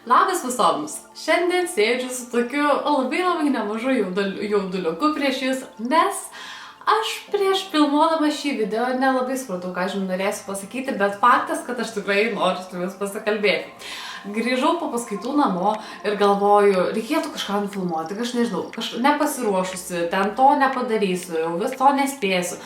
Labas visoms! Šiandien sėdžiu su tokiu labai nemažu jauduliuku prieš jūs, nes aš prieš filmuodama šį video nelabai supratau, ką aš jums norėsiu pasakyti, bet faktas, kad aš tikrai noriu su jumis pasikalbėti. Grįžau po paskaitų namo ir galvoju, reikėtų kažką nufilmuoti, aš nežinau, nepasiruošusi, ten to nepadarysiu, vis to nespėsiu.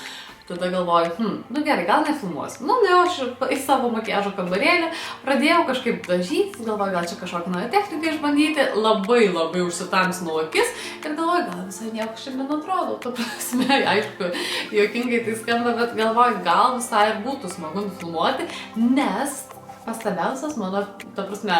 Tada galvoju, gerai, gal nefilmuosiu. Aš į savo makiažo kambarėlį pradėjau kažkaip dažyti, galvoju, gal čia kažkokią naują techniką išbandyti, labai užsitamsinau akis ir galvoju, gal visai nieko šiandien atrodo. Ta prasme, aišku, juokingai tai skamba, bet galvoju, gal visai būtų smagu nufilmuoti, nes pastabiausias mano, ta prasme,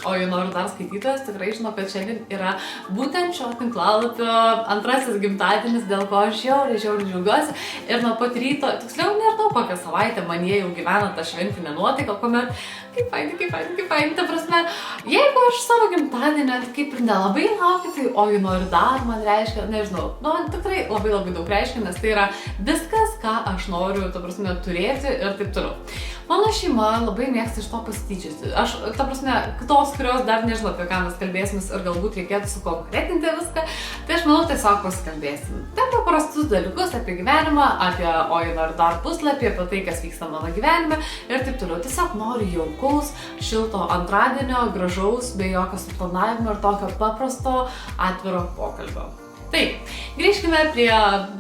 o jei noriu dar skaitytojas, tikrai žino, kad šiandien yra būtent šio tinklalapio antrasis gimtadienis, dėl ko aš žiauriai džiaugiuosi. Ir nuo pat ryto, tiksliau, nežinau, kokią savaitę man jie jau gyvena tą šventinę nuotaiką, kuomet kaip faini, ta prasme, jeigu aš savo gimtadienį kaip ir nelabai laukiu, tai o jei noriu dar, man reiškia, nežinau, tikrai labai daug reiškia, nes tai yra viskas, ką aš noriu, ta prasme, turėti ir taip toliau. Mano šeima labai mėgsta iš to pasityčioti. Aš, ta prasme, tos, kurios dar nežinau, apie ką mes kalbėsimės ir galbūt reikėtų sukonkretinti viską, tai aš manau, tiesiog pasikalbėsim. Tai apie paprastus dalykus, apie gyvenimą, apie o jei noriu dar puslapį, apie tai, kas vyksta mano gyvenime ir taip toliau. Tiesiog noriu jaukaus, šilto antradienio, gražaus, be jokio suplanavimo ir tokio paprasto, atviro pokalbio. Taip, grįžkime prie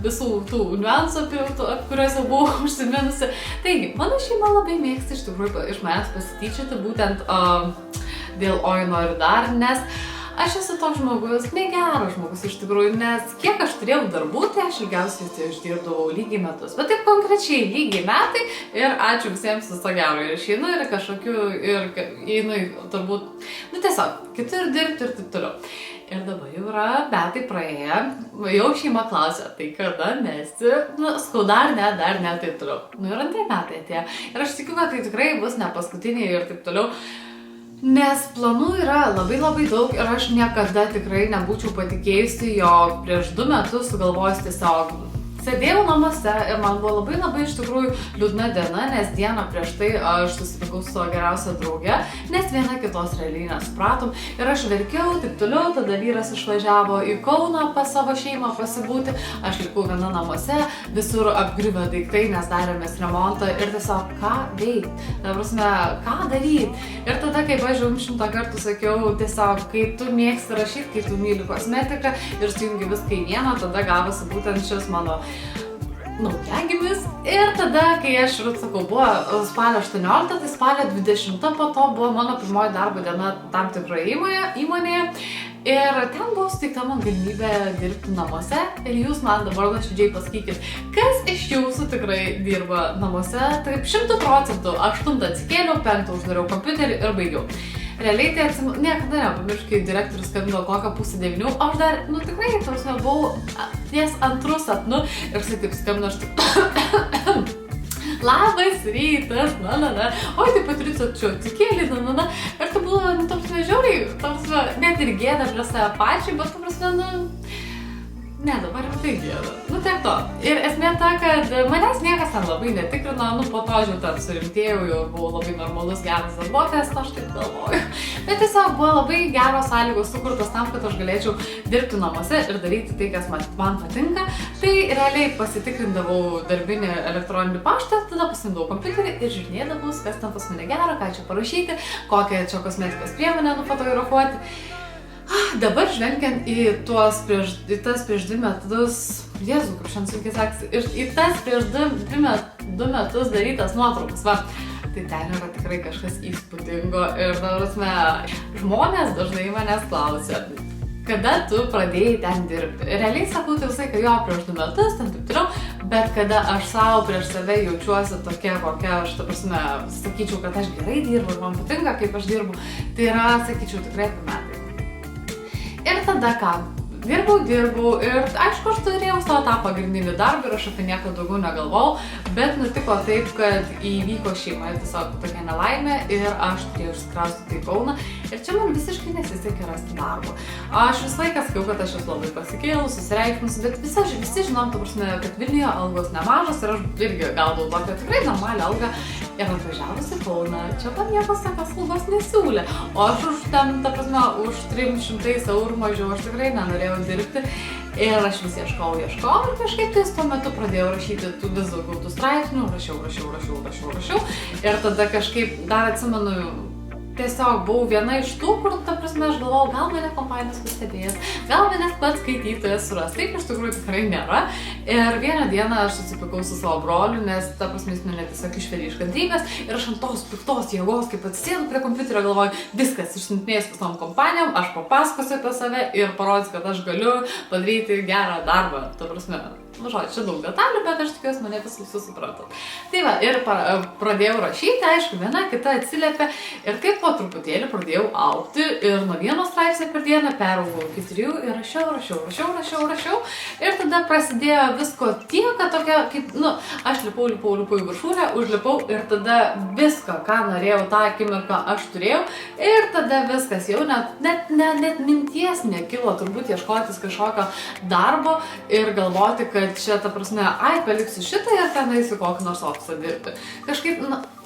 visų tų niuansų, apie kuriuos jau buvau užsiminusi. Taigi, mano šeima labai mėgsta iš tikrųjų iš manęs pasityčioti būtent dėl o jei noriu dar, nes aš esu toks žmogus, negeras žmogus iš tikrųjų, nes kiek aš turėjau darbų, tai aš ilgiausiai tai išdirbdavau lygiai metus. Bet taip konkrečiai lygiai metai ir ačiū visiems su to gero. Ir išeinu ir kažkokiu, ir einu turbūt, tiesiog, kitur dirbti ir taip toliau. Ir dabar jau yra metai praėję, jau šeima klausia, tai kada mesti, sakau, dar ne, taip toliau. Ir antrai metai atėjo. Ir aš tikiu, kad tai tikrai bus ne paskutiniai ir taip toliau. Nes planų yra labai daug ir aš niekada tikrai nebūčiau patikėjusi, jog prieš 2 metus sugalvojus tiesiog sėdėjau namuose ir man buvo labai iš tikrųjų liūdna diena, nes dieną prieš tai aš susitikau su savo geriausia drauge, nes viena kitos realiai nesupratom ir aš verkiau, taip toliau, tada vyras išvažiavo į Kauną pas savo šeimą pasibūti, aš likau viena namuose, visur apgriuvę daiktai, nes darėmės remontą ir tiesiog ką veikti, ta prasme, ką daryti. Ir tada, kaip aš jau 100 kartų sakiau, tiesiog, kai tu mėgsti rašyti, kai tu myli kosmetiką ir sujungi viską į vieną, tada gavosi būtent šis mano naujagimis. Ir tada, kai aš, sakau, buvo spalio 18, tai spalio 20 po to buvo mano pirmoji darbo diena tam tikroje įmonėje. Ir ten buvo suteikta man galimybė dirbti namuose. Ir jūs man dabar nuoširdžiai pasakykit, kas iš jūsų tikrai dirba namuose. Taip, 100%. 8 atsikėliau, 5 uždariau kompiuterį ir baigiau. Realiai tai niekada nepamiršau, kai direktorius skambino kokią 8:30, aš dar, tikrai, tarsi buvau ties antru sapnu ir jisai taip skambino, aš taip labas rytas, oi, tai Patricija, čia atsikėlė, ir tai buvo, tarsi žiauriai, tarsi net ir gėda prie save pačiai, bet tarsi, ne, dabar jau tai gėda. Tiek to. Ir esmė ta, kad manęs niekas ten labai netikrino, po to jau ten surimtėjau, jau buvau labai normalus, geras darbuotojas, aš taip galvoju. Bet tiesiog buvo labai geros sąlygos sukurtos tam, kad aš galėčiau dirbti namuose ir daryti tai, kas man patinka. Tai realiai pasitikrindavau darbinį elektroninį paštą, tada pasimdavau kompiuterį ir žiūrėdavau, kas ten pas mane gero, ką čia parašyti, kokią čia kosmetikos priemonę nufotografuoti. Dabar žvelgiant į tas prieš 2 metus, Jėzau, kaip šiandien sunkiai sekasi, ir į tas prieš 2 metus darytas nuotraukas, tai ten yra tikrai kažkas įspūdingo ir, žmonės dažnai manęs klausia, kada tu pradėjai ten dirbti. Realiai sakau, tai visai, kad jo prieš 2 metus, ten taip toliau, bet kada aš savo prieš save jaučiuosi tokia, kokia aš, ta prasme, sakyčiau, kad aš gerai dirbu ir man patinka, kaip aš dirbu, tai yra, sakyčiau, tikrai apie metai. Ir tada ką? Dirbau ir aišku, aš turėjau savo tą pagrindinį darbą ir aš apie nieką daugiau negalvojau, bet nutiko taip, kad įvyko šeimoje tiesiog tokia nelaimė ir aš turėjau išsikraustyti į Kauną ir čia man visiškai nesisekė rasti darbo. Aš visą laiką sakiau, kad aš esu labai pasikėlus, susireikštus, bet visi žinom, kad Vilniuje algos nemažos ir aš irgi gaudavau tokią tikrai normalią algą Ir atvažiavus į Kauną, čia man niekas tokios slaugos nesiūlė. O aš už ten, ta prasme, už 300 eurų mažiau aš tikrai nenorėjau dirbti. Ir aš vis ieškau ir kažkaip tais tuo metu pradėjau rašyti vis daugiau tų straipsnių, rašiau. Ir tada kažkaip, dar atsimenu, tiesiog buvau viena iš tų, kur, ta prasme, aš galvojau, gal mane kompanijos pastebės, gal manęs pats skaitytojas suras. Taip iš tikrųjų tikrai nėra. Ir vieną dieną aš susipykau su savo broliu, nes, ta prasme, jis mane tiesiog išvedė iš kantrybės ir aš ant tos piktos jėgos, kaip atsisėdu prie kompiuterio, galvoju, viskas išsiuntinės visom kompanijom, aš papasakosiu apie save ir parodysiu, kad aš galiu padaryti gerą darbą. Ta prasme, žodžiu, čia daug detalių, bet aš tikiuosi mane visus suprantat. Tai va, ir pradėjau rašyti, aišku, viena kita atsiliepė ir kaip po truputėlį pradėjau augti ir nuo vieno straipsnio per dieną peraugau iki 3 ir rašiau. Ir tada prasidėjo visko tiek, kad tokia, kaip, aš lipau į viršūnę, užlipau ir tada viską, ką norėjau, tą akimirką aš turėjau ir tada viskas jau net minties nekilo turbūt ieškotis kažkokio darbo ir galvoti, kad čia, ta prasme, paliksiu šitą ir ten eisiu kokį nors ofisą dirbti. Kažkaip,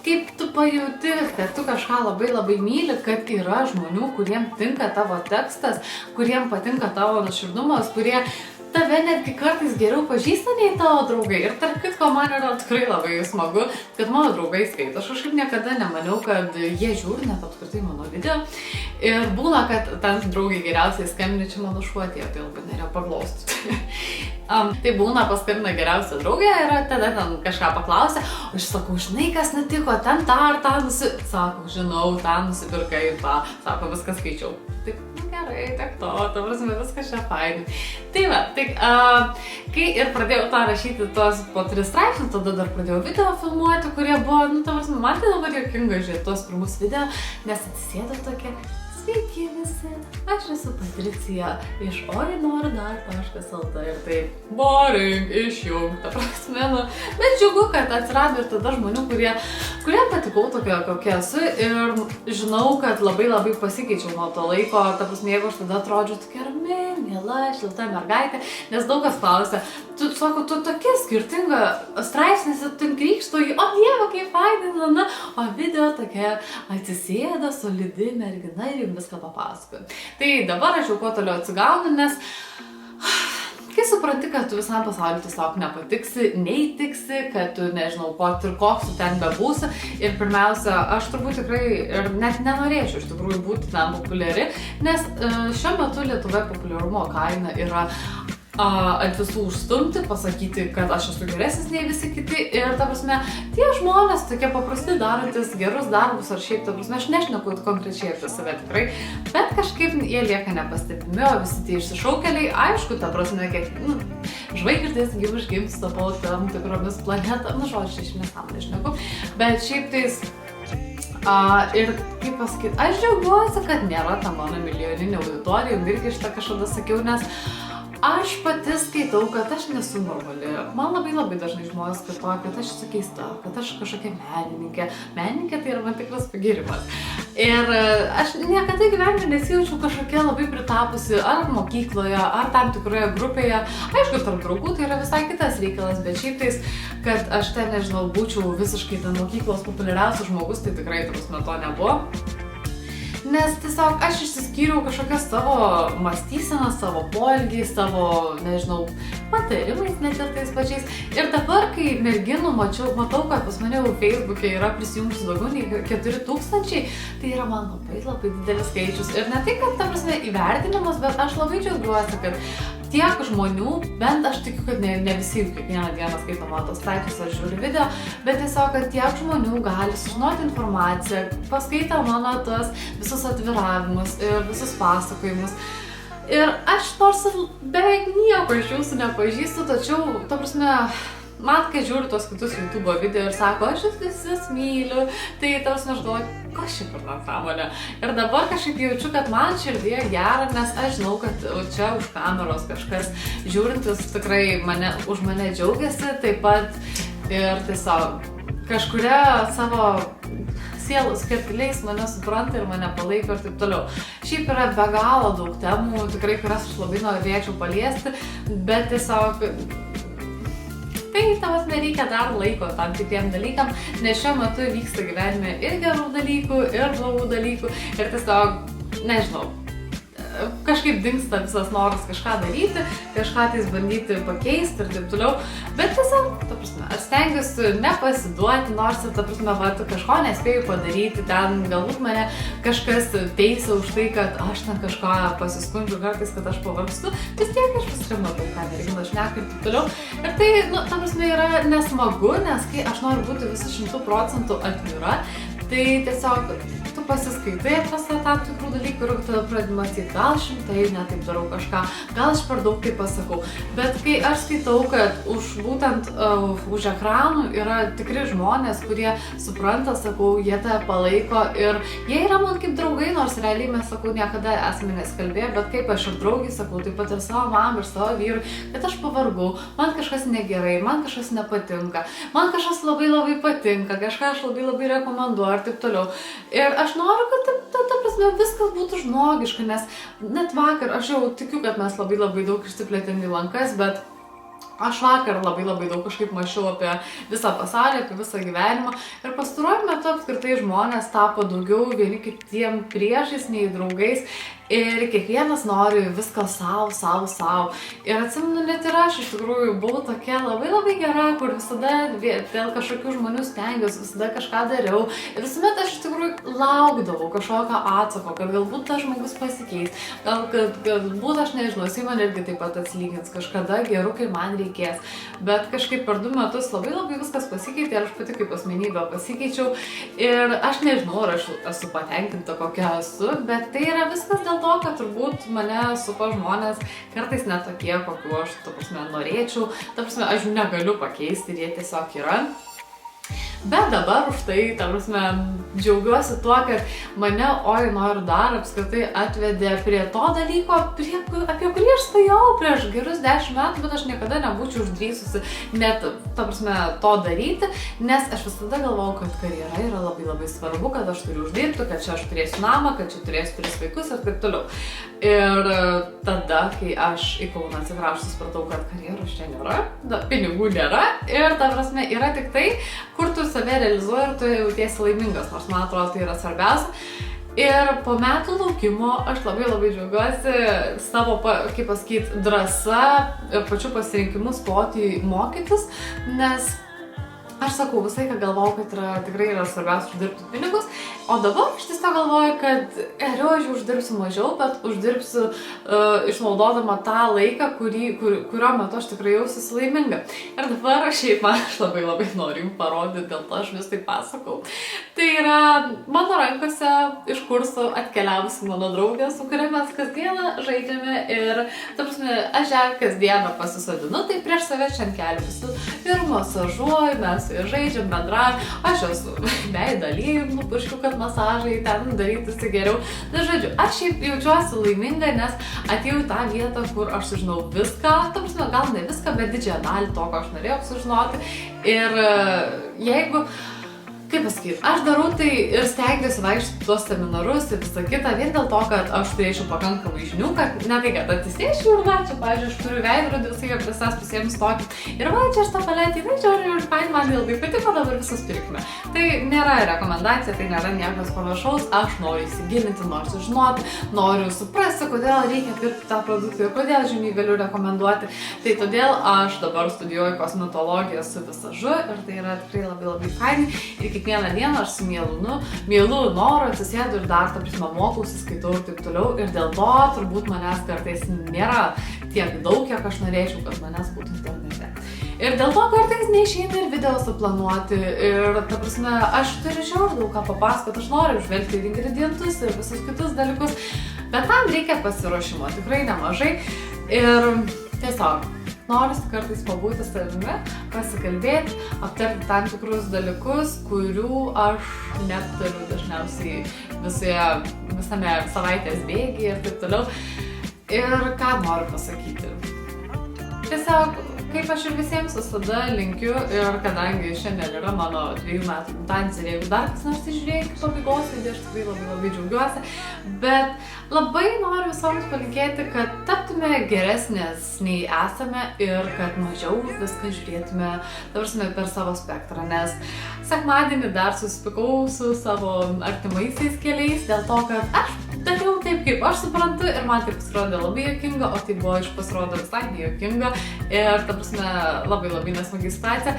kaip tu pajauti, kad tu kažką labai myli, kad yra žmonių, kuriem tinka tavo tekstas, kuriem patinka tavo nuoširdumas, kurie tave netgi kartais geriau pažįsta nei tavo draugai. Ir tarp kitko, man yra tikrai labai smagu, kad mano draugai skaito. Aš kažkaip niekada nemaniau, kad jie žiūri net apskritai mano video. Ir būna, kad ten draugai geriausiai skambina, čia mano šuo atėjo, tai labai norėjau paglostyti. Tai būna, paskambina geriausia draugė ir tada ten kažką paklausia, o aš sakau, žinai, kas nutiko, ten tą ar tą Sako, žinau, tą nusipirkai ir tą, sako, viską skaičiau. Taip, gerai, tiek to, ta prasme, viskas čia fainai. Tai va, kai ir pradėjau tą rašyti tos po 3 straipsnius, tada dar pradėjau video filmuoti, kurie buvo, ta prasme, man tai labai juokinga žiūrėti tuos pirmus video, nes atsisėdau tokia, sveiki visi, aš esu Patricija iš orinordar.lt ir taip, boring, išjung, ta prasme, bet džiugu, kad atsirado ir tada žmonių, kurie patikau tokia, kokia esu ir žinau, kad labai pasikeičiau nuo to laiko, ta prasme, jeigu aš tada atrodžiau tokia rami, miela, šilta mergaitė, nes daug kas klausia, tu tokia skirtinga straipsnis, tu krykštoji, o dieve, kaip fainai, o video tokia atsisėda, solidi mergina ir jums viską papasakoju. Tai dabar aš jau kuo toliau atsigaunu, nes kai supranti, kad tu visam pasauliu tiesiog nepatiksi, neįtiksi, kad tu nežinau, koks tu ten bebūsi. Ir pirmiausia, aš turbūt tikrai ir net nenorėčiau iš tikrųjų būti ten populiari, nes šiuo metu Lietuvoje populiarumo kaina yra ant visų užstumti, pasakyti, kad aš esu geresnis nei visi kiti ir, ta prasme, tie žmonės tokie paprasti darantis gerus darbus ar šiaip, ta prasme, aš nešneku konkrečiai apie save tikrai, bet kažkaip jie lieka nepastebimi, o visi tie išsišaukėliai, aišku, ta prasme, kiek, žvaigždės užgimsta po tam tikromis planetam, žodžiu, iš nesąmonės nešneku, bet šiaip tais ir kaip pasakyti, aš džiaugiuosi, kad nėra ta mano milijoninė auditorija, irgi šitą kažkada sakiau, nes aš pati skaitau, kad aš nesu normali. Man labai dažnai žmonės kartoja, kad aš esu keista, kad aš kažkokia menininkė. Menininkė tai yra man tikras pagirimas. Ir aš niekada gyvenime nesijaučiu kažkokia labai pritapusi ar mokykloje, ar tam tikroje grupėje. Aišku, tarp draugų tai yra visai kitas reikalas, bet šiaip tais, kad aš ten, nežinau, būčiau visiškai ten mokyklos populiariausias žmogus, tai tikrai to nebuvo. Nes tiesiog aš išsiskyriau kažkokią savo mąstyseną, savo poelgį, savo, nežinau, patarimais net ir tais pačiais. Ir dabar, kai merginų matau, kad pas mane jau Facebook'e yra prisijungusi daugiau nei 4000, tai yra man labai didelis skaičius. Ir ne tai, kad, ta prasme, įvertinimas, bet aš labai džiaugiuosi, kad tiek žmonių, bent aš tikiu, kad ne visi kiekvieną dieną skaito mano straipsnius ar žiūri video, bet tiesiog, kad tiek žmonių gali sužinoti informaciją, paskaitę mano tos visus atviravimus ir visus pasakojimus. Ir aš nors beveik nieko iš jūsų nepažįstu, tačiau, ta prasme, man, kai žiūriu tos kitus YouTube video ir sako, aš jūs visus myliu, tai tarsi aš galvoju, kas čia per nesąmonė. Ir dabar kažkaip jaučiu, kad man širdie gera, nes aš žinau, kad čia už kameros kažkas žiūrintis tikrai už mane džiaugiasi, taip pat ir tiesiog kažkuria savo sielos kertiliais mane supranta ir mane palaiko ir taip toliau. Šiaip yra be galo daug temų, tikrai, kurias aš labai norėčiau paliesti, bet tiesiog tai tavas nereikia dar laiko tam tikriem dalykam, nes šiuo metu vyksta gyvenime ir gerų dalykų, ir blogų dalykų, ir tiesiog, nežinau, kažkaip dingsta visas noras kažką daryti, kažką tais bandyti pakeisti ir taip toliau, bet tiesiog, ta prasme, aš stengiuosi nepasiduoti, nors ir, ta prasme, kažko nespėjau padaryti, ten galbūt mane kažkas teisia už tai, kad aš ten kažką pasiskundžiu kartais, kad aš pavargstu, vis tiek aš viską matau, ką mergina šneka ir taip toliau. Ir tai, ta prasme, yra nesmagu, nes kai aš noriu būti visų 100% atvira, tai tiesiog tu pasiskaitai apie tam tikrų dalykų ir tada pradedi mąstyti, gal šimtai netaip darau kažką, gal aš per daug taip pasakau. Bet kai aš skaitau, kad būtent už ekranų yra tikri žmonės, kurie supranta, sakau, jie tave palaiko ir jie yra man kaip draugai, nors realiai mes, sakau, niekada esame neskalbėję, bet kaip aš ir draugai, sakau, taip pat ir savo mamai ir savo vyrui, kad aš pavargau, man kažkas negerai, man kažkas nepatinka, man kažkas labai patinka, kažką aš labai rekomenduoju ir taip toliau. Ir aš noriu, kad ta prasme viskas būtų žmogiška, nes net vakar aš jau tikiu, kad mes labai daug išsiplėtėm į lankas, bet aš vakar labai daug kažkaip mąsčiau apie visą pasaulį, apie visą gyvenimą ir pastaruoju metu apskritai žmonės tapo daugiau vieni kitiem priešais nei draugais ir kiekvienas nori viską savo. Ir atsimenu, net ir aš iš tikrųjų buvau tokia labai gera, kur visada dėl kažkokių žmonių stengiausi, visada kažką dariau ir visuomet aš iš tikrųjų laukdavau kažkokio atsako, kad galbūt tas žmogus pasikeis, galbūt aš nežinau, jisai man irgi taip pat atsilygins kažkada geru, kai man reikės. Bet kažkaip per 2 metus labai viskas pasikeitė ir aš pati kaip asmenybė pasikeičiau ir aš nežinau, ar aš esu patenkinta kokia esu, bet tai yra viskas dėl to, kad turbūt mane supa žmonės kartais ne tokie, kokiu aš, ta prasme, norėčiau. Ta prasme, aš jų negaliu pakeisti ir jie tiesiog yra. Bet dabar už tai, ta prasme, džiaugiuosi tuo, kad mane noriu dar apskritai atvedė prie to dalyko, apie kurį aš svajojau prieš gerus 10 metų, bet aš niekada nebūčiau uždrįsusi net, ta prasme, to daryti, nes aš visada galvojau, kad karjera yra labai svarbu, kad aš turiu uždirbti, kad čia aš turėsiu namą, kad čia turėsiu 3 vaikus ir taip toliau. Ir tada, kai aš į Kauną atsikrausčiau, supratau, kad karjeros čia nėra, pinigų nėra ir, ta prasme, yra tik tai, kur tu save realizuoji ir tu jautiesi laimingas, nors man atrodo tai yra svarbiausia. Ir po metų laukimo aš labai džiaugiuosi savo, kaip pasakyti, drąsa ir pačiu pasirinkimu stoti mokytis, nes aš sakau, visai, kad galvojau, kad tikrai yra svarbiausia uždirbti pinigus, o dabar aš tiesiog galvoju, kad geriau aš uždirbsiu mažiau, bet uždirbsiu išnaudodama tą laiką, kurio metu aš tikrai jausiuosi laiminga. Ir dabar šiaip aš labai noriu jums parodyti, dėl to aš vis tai pasakau. Tai yra mano rankose iš kurso atkeliavusi mano draugė, su kuria mes kasdieną žaidžiame ir, ta prasme, aš ją kasdieną pasisodinu, tai prieš save čia ant kelių visu ir masažuoju, mes žaidžiam, bendraujam, aš esu veidą aliejum, nupurškiu, kad masažai ten darytųsi geriau. Na, žodžiu, aš šiaip jaučiuosi laiminga, nes atėjau į tą vietą, kur aš sužinau viską, ta prasme, gal ne viską, bet didžiąją dalį to, ko aš norėjau sužinoti. Ir jeigu, kaip pasakyti, aš darau tai ir stengiuosi vaikščioti tuos seminarus ir visą kitą vien dėl to, kad aš turėčiau pakankamai žinių, kad ne tai, kad atsisėčiau ir va, čia, pavyzdžiui, aš turiu veidrodį visai, kad visas pasiemus tokį ir va, čia aš tą paletį, va, čia ir fain, man labai patiko, dabar visus pirkime. Tai nėra rekomendacija, tai nėra niekas panašaus, aš noriu įsigilinti, noriu sužinoti, noriu suprasti, kodėl reikia pirkti tą produktą ir kodėl žymiai galiu rekomenduoti. Tai todėl aš dabar studijuoju kosmetologiją su visažu ir tai yra tikrai labai fainai. Ir kiekvieną dieną aš su mielu noru atsisėdu ir dar, ta prasme, mokausi, skaitau ir taip toliau. Ir dėl to turbūt manęs kartais nėra tiek daug, kiek aš norėčiau, kad manęs būtų internete. Ir dėl to kartais neišeina ir video suplanuoti. Ir, ta prasme, aš turiu žiauriai daug ką papasakoti, aš noriu žvelgti ir ingredientus ir visus kitus dalykus. Bet tam reikia pasiruošimo, tikrai nemažai. Ir tiesiog norisi kartais pabūti savimi, pasikalbėti, aptarti tam tikrus dalykus, kurių aš neaptariu dažniausiai visame savaitės bėgyje ir taip toliau. Ir ką noriu pasakyti. Tiesiog, kaip aš ir visiems visada linkiu ir kadangi šiandien yra mano 2 metų gimtadienis ir jeigu dar kas nors žiūrėjo iki pabaigos, tai aš tikrai labai džiaugiuosi, bet labai noriu visoms palinkėti, kad taptume geresnės nei esame ir kad mažiau viską žiūrėtume, per savo spektrą, nes sekmadienį dar susitikau su savo artimaisiais keliais dėl to, kad aš dariau taip, kaip aš suprantu ir man tai pasirodė labai juokinga, o tai buvo iš pasirodo visai nejuokinga ir labai nesmagi situacija.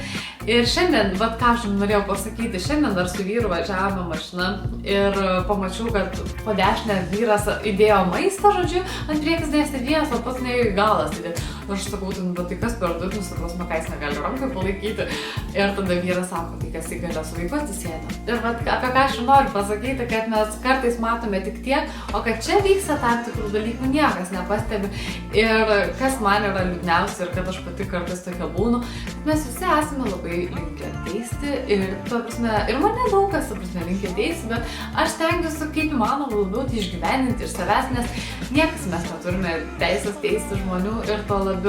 Ir šiandien, ką aš norėjau pasakyti, šiandien dar su vyru važiavome mašina ir pamačiau, kad po dešinę vyras įdėjo maistą, žodžiu, ant priekis dėstė vienas, o pats neėjo į galas įdėti. Aš sakau, tai kas per durnius, ką jis negali rankai palaikyti. Ir tada vyras sako, tai kas įgalio su vaiku atsisėda. Ir apie ką aš noriu pasakyti, kad mes kartais matome tik tiek, o kad čia vyksta tam tikrų dalykų niekas nepastebi. Ir kas man yra liūdniausia ir kad aš pati kartais tokia būnu, mes visi esame labai linkę teisti ir mane daug kas, linkę teisti, bet aš stengiuosi kaip įmanoma labiau tai išgyveninti iš savęs, nes niekas mes neturime teisės teisti žmonių ir to labiau,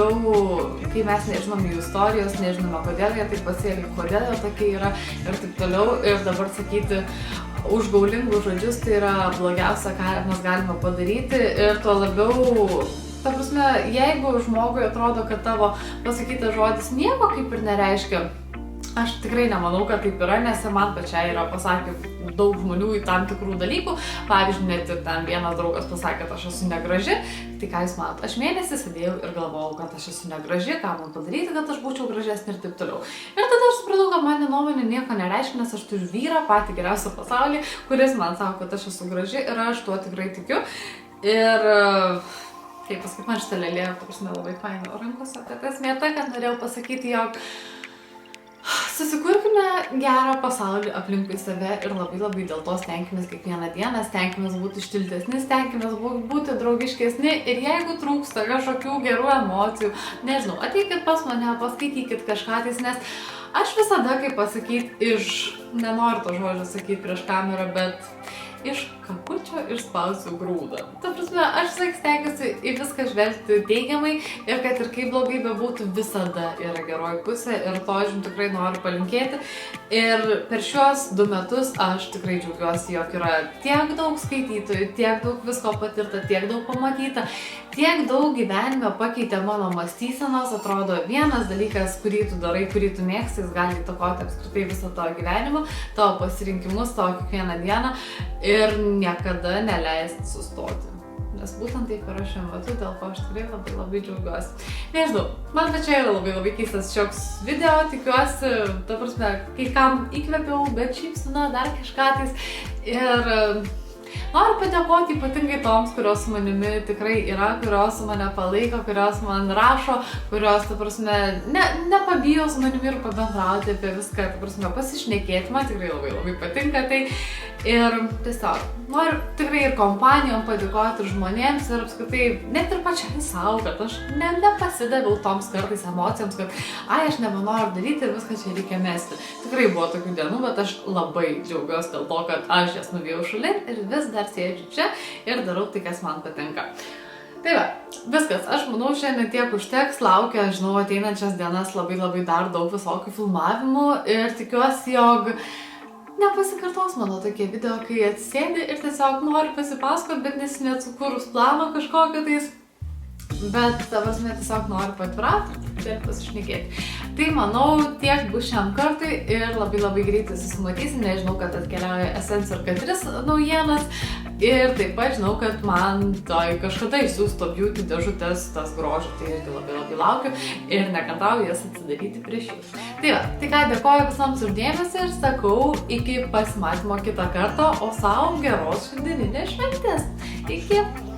kai mes nežinom jų istorijos, nežinome, kodėl jie taip pasielgia, kodėl jie tokie yra ir taip toliau. Ir dabar sakyti užgaulingus žodžius, tai yra blogiausia, ką mes galime padaryti. Ir tuo labiau, jeigu žmogui atrodo, kad tavo pasakytas žodis nieko kaip ir nereiškia, aš tikrai nemanau, kad taip yra, nes man pačiai yra pasakę daug žmonių į tam tikrų dalykų. Pavyzdžiui, net ir ten vienas draugas pasakė, kad aš esu negraži. Tai ką jūs matot, aš mėnesį sėdėjau ir galvojau, kad aš esu negraži, ką man padaryti, kad aš būčiau gražesnė ir taip toliau. Ir tada aš supratau, kad mano nuomonė nieko nereiškia, nes aš turiu vyrą, patį geriausią pasaulyje, kuris man sako, kad aš esu graži ir aš tuo tikrai tikiu. Ir kaip pasakyt, man šitą lėlė, labai faina rankose, bet esmė ta, kad norėjau pasakyti, jog susikurkime gerą pasaulį aplinkui save ir labai dėl to stenkimės kiekvieną dieną, stenkimės būti šiltesni, stenkimės būti draugiškesni ir jeigu trūksta kažkokių gerų emocijų, nežinau, ateikit pas mane, paskaitykit kažką tais, nes aš visada, kaip pasakyti, nenoriu to žodžio sakyti prieš kamerą, bet iš kakučio išspausiu grūdą. Aš stengiuosi į viską žvelgti teigiamai ir kad ir kaip blogai bebūtų, visada yra geroji pusė ir to aš jums tikrai noriu palinkėti. Ir per šiuos 2 metus aš tikrai džiaugiuosi, jog yra tiek daug skaitytojų, tiek daug visko patirta, tiek daug pamatyta, tiek daug gyvenime pakeitė mano mąstysenos. Atrodo, vienas dalykas, kurį tu darai, kurį tu mėgsti, jis gali įtakoti apskritai visą tavo gyvenimą, tavo pasirinkimus, tavo kiekvieną dieną ir niekada neleisti sustoti. Nes būtent taip yra šiuo metu, dėl ko aš tikrai labai džiaugiuosi. Nežinau, man pačiai yra labai keistas šioks video, tikiuosi, kai kam įkvėpiau, bet šypsina dar kažką tais. Ir noriu padėkoti ypatingai toms, kurios su manimi tikrai yra, kurios su mane palaiko, kurios man rašo, kurios, nepabijo su manimi ir pabendrauti apie viską, pasišnekėti, man tikrai labai patinka tai. Ir tiesiog noriu tikrai ir kompanijom padėkoti ir žmonėms ir apskritai net ir pačiai savo, kad aš nepasidaviau toms kartais emocijoms, kad aš nebenoriu daryti ir viską čia reikia mesti. Tikrai buvo tokių dienų, bet aš labai džiaugiuosi dėl to, kad aš jas nuvėjau šalin ir vis dar sėdžiu čia ir darau tai, kas man patinka. Tai va, viskas, aš manau, šiandien tiek užteks, laukia, žinau, ateinančias dienas labai dar daug visokių filmavimų ir tikiuosi, jog nepasikartos mano tokie video, kai atsisėdi ir tiesiog nori pasipasakoti, bet nesi net sukūrus plano kažkokio tais, bet tiesiog noriu patvirauti ir pasišnekėti. Tai manau, tiek bus šiam kartui ir labai greitai susimatysim, nežinau, kad atkeliauja Essence ir Katris naujienas ir taip pat žinau, kad man kažkada išsiųs to beauty dėžutės tas grožio, tai irgi labai laukiu ir nekantrauju jas atsidaryti prieš jūs. Tai va, tai ką, dėkoju visams už dėmesį ir sakau iki pasimatymo kitą kartą, o savo geros šiandieninės šventės. Iki!